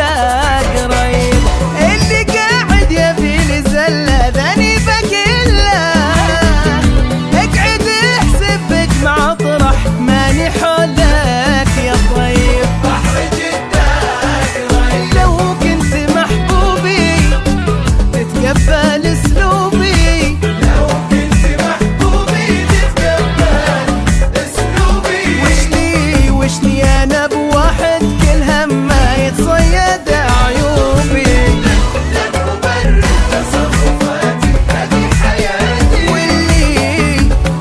حوله قريب، اللي قاعد يبي لي زله ذنيبه كله، اقعد احسب اجمع اطرح ماني حولك يا طيب. بحر جدة قريب، لو كنت محبوبي تتقبل اسلوبي، لو كنت محبوبي تتقبل اسلوبي. وشني انا بواحد كل همه يتصيد عيوبي، لن أبرر تصرفاتي هذه حياتي،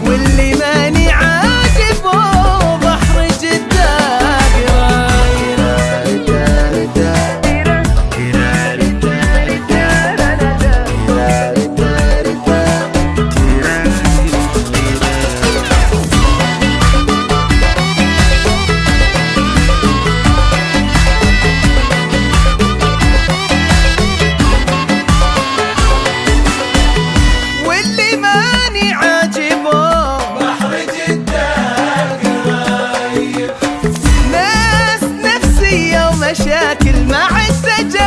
واللي ماني عاجبه بحر جدة واللي ماني عاجبه بحر جدة قريب. ناس نفسية ومشاكل مع السجن